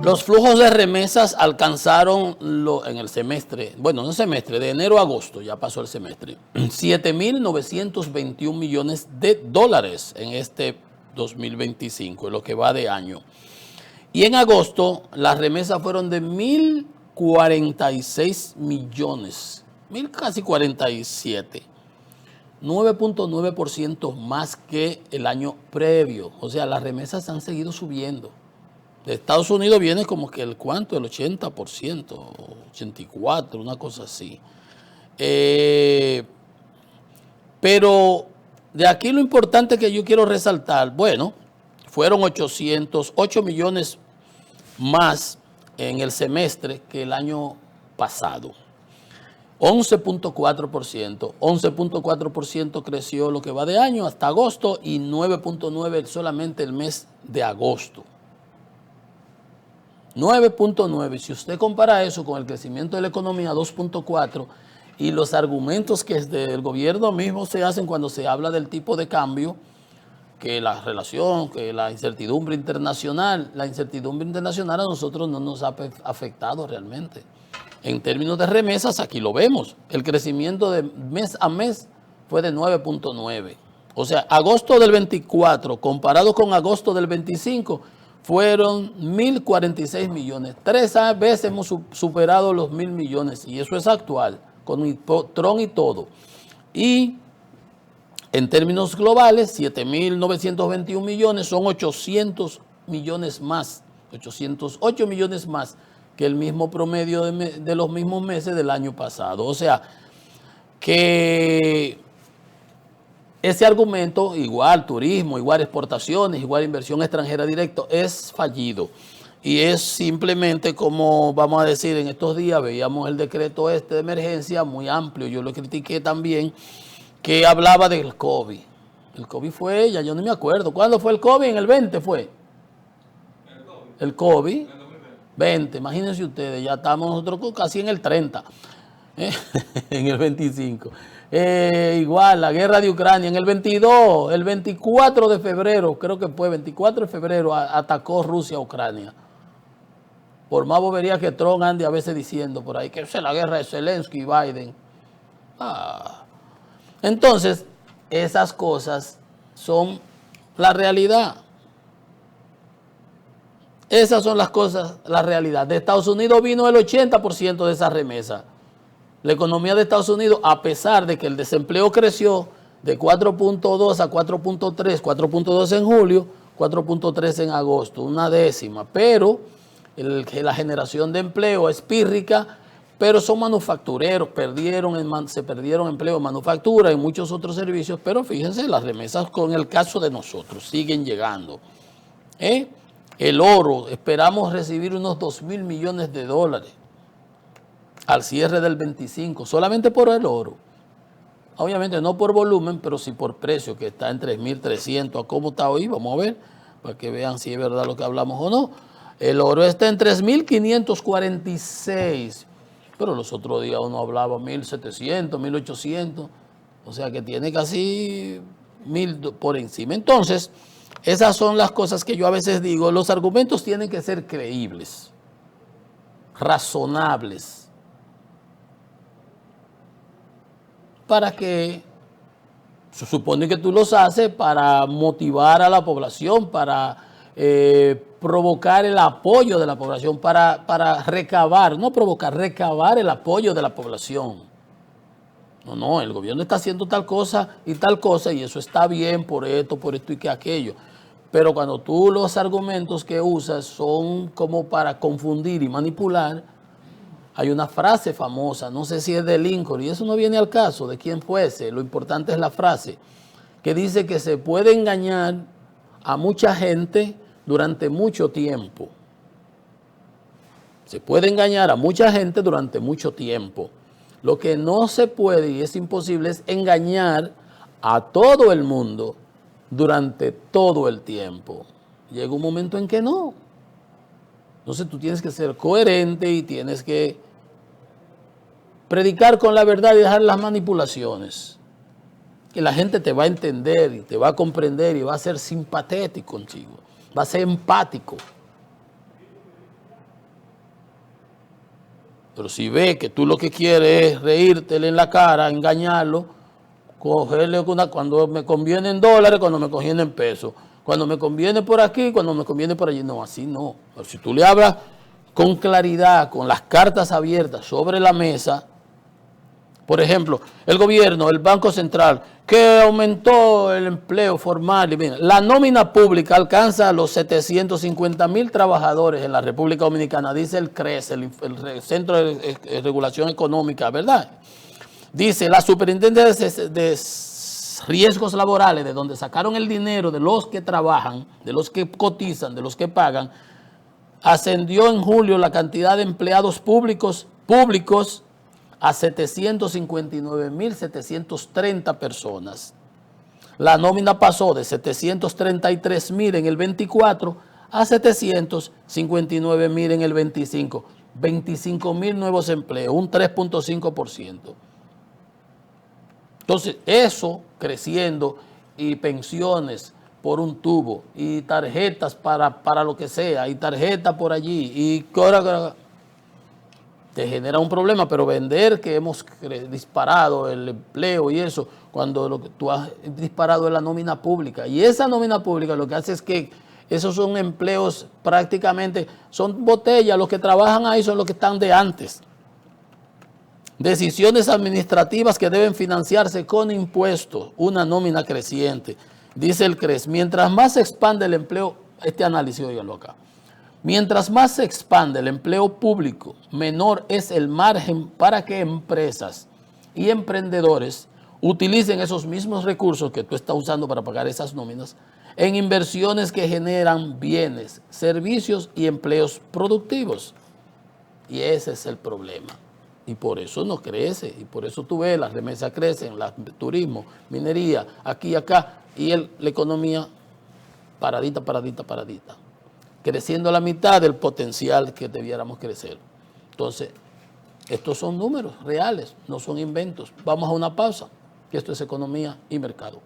Los flujos de remesas alcanzaron en el semestre, bueno, no semestre, de enero a agosto, ya pasó el semestre, 7.921 millones de dólares en este 2025, en lo que va de año. Y en agosto las remesas fueron de 1.046 millones, casi 47, 9.9% más que el año previo. O sea, las remesas han seguido subiendo. De Estados Unidos viene como que el 80%, 84%, una cosa así. Pero de aquí lo importante que yo quiero resaltar, bueno, fueron 808 millones más en el semestre que el año pasado. 11.4%, 11.4% creció lo que va de año hasta agosto y 9.9% solamente el mes de agosto. 9.9, si usted compara eso con el crecimiento de la economía 2.4 y los argumentos que desde el gobierno mismo se hacen cuando se habla del tipo de cambio, que la relación, que la incertidumbre internacional a nosotros no nos ha afectado realmente. En términos de remesas, aquí lo vemos, el crecimiento de mes a mes fue de 9.9. O sea, agosto del 24 comparado con agosto del 25, fueron 1.046 millones. 3 veces hemos superado los 1.000 millones y eso es actual, con Tron y todo. Y en términos globales, 7.921 millones son 800 millones más, 808 millones más que el mismo promedio de los mismos meses del año pasado. O sea, que ese argumento, igual turismo, igual exportaciones, igual inversión extranjera directa, es fallido. Y es simplemente como, vamos a decir, en estos días veíamos el decreto de emergencia muy amplio, yo lo critiqué también, que hablaba del COVID. El COVID fue, ya yo no me acuerdo, ¿cuándo fue el COVID? En el 20 fue. El COVID, 20, imagínense ustedes, ya estamos nosotros casi en el 30, en el 25. Igual, la guerra de Ucrania, en el 22, el 24 de febrero, creo que fue 24 de febrero, atacó Rusia a Ucrania. Por más bobería que Trump ande a veces diciendo por ahí, que es la guerra de Zelensky y Biden. Entonces, esas cosas son la realidad. Esas son las cosas, la realidad. De Estados Unidos vino el 80% de esa remesa. La economía de Estados Unidos, a pesar de que el desempleo creció de 4.2 a 4.3, 4.2 en julio, 4.3 en agosto, una décima. Pero la generación de empleo es pírrica, pero son manufactureros, se perdieron empleo en manufactura y muchos otros servicios, pero fíjense, las remesas con el caso de nosotros siguen llegando. El oro, esperamos recibir unos 2.000 millones de dólares al cierre del 25, solamente por el oro. Obviamente no por volumen, pero sí por precio, que está en 3.300. ¿A cómo está hoy? Vamos a ver, para que vean si es verdad lo que hablamos o no. El oro está en 3.546, pero los otros días uno hablaba 1.700, 1.800, o sea que tiene casi 1.000 por encima. Entonces, esas son las cosas que yo a veces digo, los argumentos tienen que ser creíbles, razonables, para que se supone que tú los haces para motivar a la población, para provocar el apoyo de la población, para recabar, no provocar, recabar el apoyo de la población. No, el gobierno está haciendo tal cosa y eso está bien por esto y que aquello. Pero cuando tú los argumentos que usas son como para confundir y manipular, hay una frase famosa, no sé si es de Lincoln, y eso no viene al caso de quién fuese, lo importante es la frase, que dice que se puede engañar a mucha gente durante mucho tiempo. Se puede engañar a mucha gente durante mucho tiempo. Lo que no se puede y es imposible es engañar a todo el mundo durante todo el tiempo. Llega un momento en que no. Entonces tú tienes que ser coherente y tienes que predicar con la verdad y dejar las manipulaciones. Que la gente te va a entender y te va a comprender y va a ser simpatético contigo, va a ser empático. Pero si ve que tú lo que quieres es reírtele en la cara, engañarlo, cogerle cuando me conviene en dólares, cuando me conviene en pesos, cuando me conviene por aquí, cuando me conviene por allí. No, así no. Pero si tú le hablas con claridad, con las cartas abiertas sobre la mesa, por ejemplo, el gobierno, el Banco Central, que aumentó el empleo formal. Y mira, la nómina pública alcanza los 750,000 trabajadores en la República Dominicana, dice el CRES, el Centro de Regulación Económica, ¿verdad? Dice, la Superintendencia de Riesgos Laborales, de donde sacaron el dinero de los que trabajan, de los que cotizan, de los que pagan, ascendió en julio la cantidad de empleados públicos a 759,730 personas. La nómina pasó de 733,000 en el 24 a 759,000 en el 25. 25,000 nuevos empleos, un 3.5%. Entonces, eso creciendo y pensiones por un tubo y tarjetas para lo que sea y tarjetas por allí y te genera un problema, pero vender que hemos disparado el empleo y eso, cuando lo que tú has disparado es la nómina pública. Y esa nómina pública lo que hace es que esos son empleos prácticamente, son botellas, los que trabajan ahí son los que están de antes. Decisiones administrativas que deben financiarse con impuestos, una nómina creciente. Dice el CRES, mientras más se expande el empleo, este análisis, óiganlo acá. Mientras más se expande el empleo público, menor es el margen para que empresas y emprendedores utilicen esos mismos recursos que tú estás usando para pagar esas nóminas en inversiones que generan bienes, servicios y empleos productivos. Y ese es el problema. Y por eso no crece, y por eso tú ves, las remesas crecen, el turismo, minería, aquí y acá, y la economía paradita, creciendo a la mitad del potencial que debiéramos crecer. Entonces, estos son números reales, no son inventos. Vamos a una pausa, que esto es Economía y Mercado.